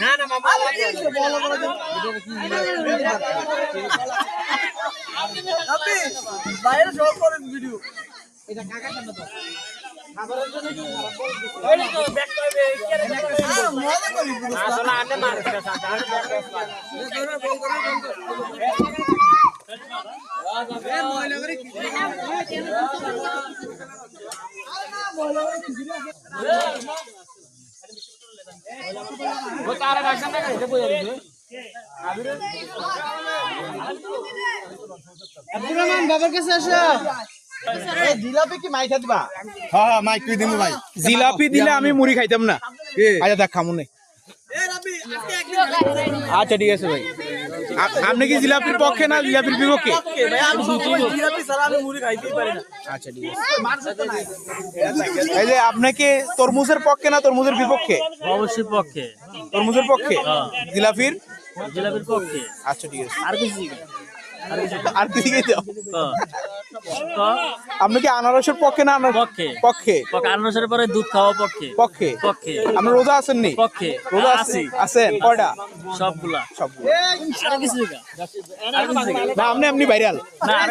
না না মামা বাইরে শো করেন ভিডিও এটা কাকা সামনে তো খাবারের জন্য কি ওই তো ব্যাক করবে মজা করি আসলে আনে মারছে সাধারণ वो तारा राशन ना कैसे बोल रही है अब्दुल रहमान बाबर कैसे आशा ए জিলাপি কি মাই খাইবা হ্যাঁ হ্যাঁ মাইক তুই দিমু ভাই জিলাপি দিলে আমি মুড়ি খাইতাম না আচ্ছা দেখ খামু নে এ রাবি আজকে একদিন আচ্ছা ঠিক আছে ভাই আপনি কি জিলাপির পক্ষে না জিলাপির বিপক্ষে ভাই আমি জিলাপি ছাড়া আমি মুড়ি খাইতেই পারি না আচ্ছা ঠিক আছে এই যে আপনি কি তরমুজের পক্ষে না তরমুজের বিপক্ষে অবশ্যই পক্ষে তরমুজের পক্ষে জিলাপির পক্ষে আচ্ছা ঠিক আছে আর কিছু আর কি দিকে দাও তো আপনি কি আনারসের পক্ষে না পক্ষে পক্ষে আনারসের পরে দুধ খাওয়া পক্ষে পক্ষে পক্ষে আপনি রোজা আছেন নি পক্ষে রোজা আছি আছেন কয়টা সবগুলা আর কিছু না আপনি এমনি ভাইরাল না আর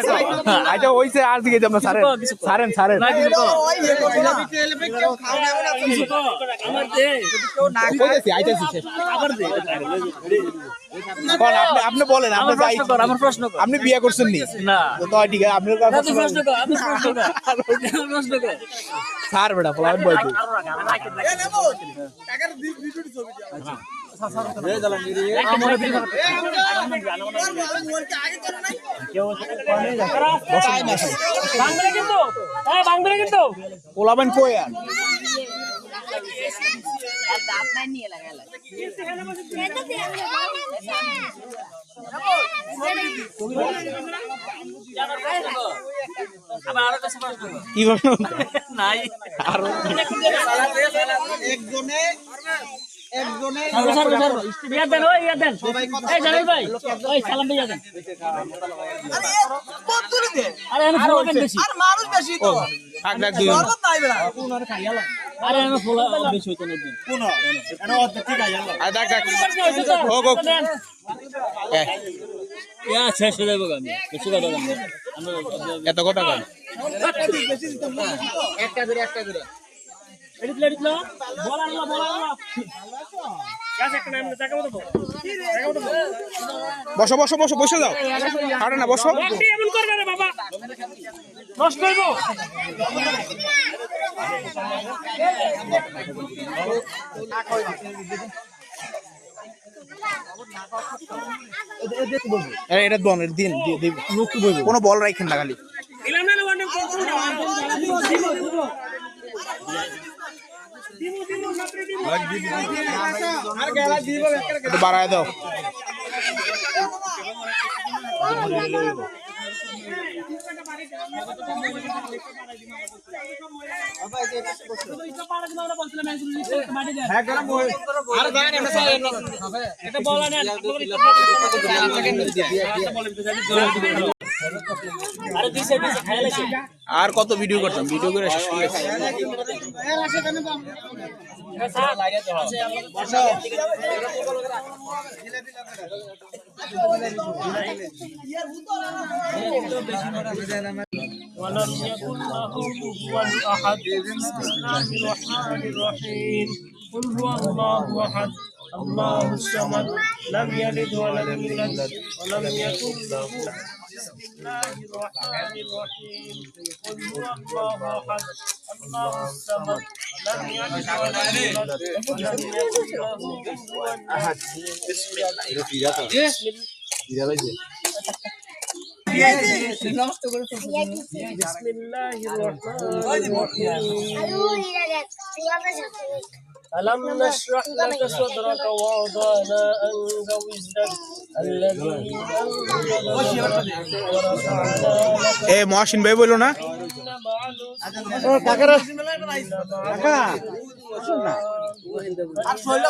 এটা হইছে আর দিকে যাবেন ছাড়েন না কিছু ওই জিলাপি খেলে কেউ খাও না না আমার দে কেউ না কইতেছি আইতাছি আবার দে কোন আপনি বলেন আপনি যাই আমার প্রশ্ন কর আপনি বিয়ে করছেন নি না তো ঠিক আছে আপনার কাছে তুই প্রশ্ন কর আমি প্রশ্ন কর স্যার বেটা ফলান বলতো এ নেবো টাকার ভিডিও ছবি আচ্ছা পোলাবেন কই আর কি বলছো নাই আরো একজনে ইয়াদ দেন ওই ইয়াদ দেন এই জানেন ভাই ওই সালাম ভাই ইয়াদ দেন আরে কতরি দে আরে আমি ফলো বেশি আর মানুষ বেশি তো থাক থাক দুই শরবত নাই বেড়া আরে আমি ফলো বেশি হইতো না কোন এনা অর্ধেক ঠিক আইয়া আর থাক থাক হোক হোক ইয়া শেষ হয়ে যাবে আমি বেশি কথা বলবো এত কথা কয় একটা করে এডিট লো বলা না গ্যাস একটা নাম টাকা মতো বসো বসো বসো বসে যাও আরে না বসো আপনি এমন করবে না বাবা নষ্ট হইব এটা দন এর দিন দিয়ে লুকু বইব কোনো বল রাখেন না খালি দিলাম না ওয়ান আর গেলা দিব একটু বাড়ায় দাও আর গান আমরা চাই এটা বলা না আরে দিছে খাইলাছে আর কত ভিডিও করতাম ভিডিও করে শেষ করে ولم يكن له كفوا احد بسم الله الرحمن الرحيم قل هو الله احد الله الصمد لم يلد ولم يولد ولم يكن له بسم الله الرحمن الرحيم قل هو الله احد الله الصمد لم يلد ولم يولد ولم يكن له كفوا احد بسم الله الرحمن الرحيم ألم نشرح لك صدرك ووضعنا عنك وزرك الذي এ মহাসিন ভাই বললো না কাকারা কাকা আর শৈল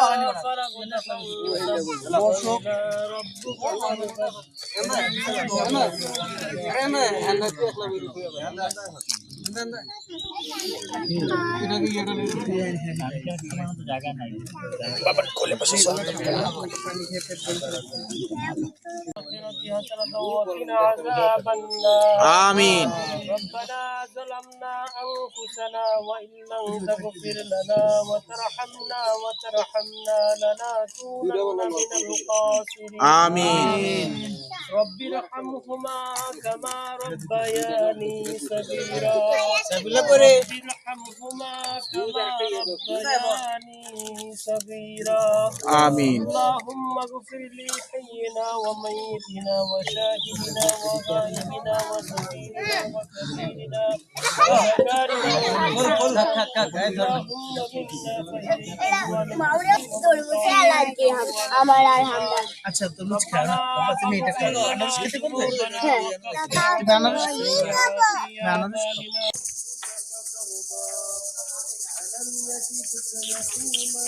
حسنة وقنا عذاب النار آمين. ربنا ظلمنا أنفسنا وإن لم تغفر لنا وترحمنا لنكونن من الخاسرين آمين. رب ارحمهما كما ربياني صغيرا رب ارحمهما كما ربياني صغيرا آمين. اللهم اغفر لي حينا وميتنا وشاهدنا وغائبنا وصغيرنا وكبيرنا وذكرنا আমার আর হামদা আচ্ছা তরমুজ খাও না বাবা তুমি এটা খাও আনারস খেতে পারবে তুমি আনারস আনারস ألم يجدك يتيما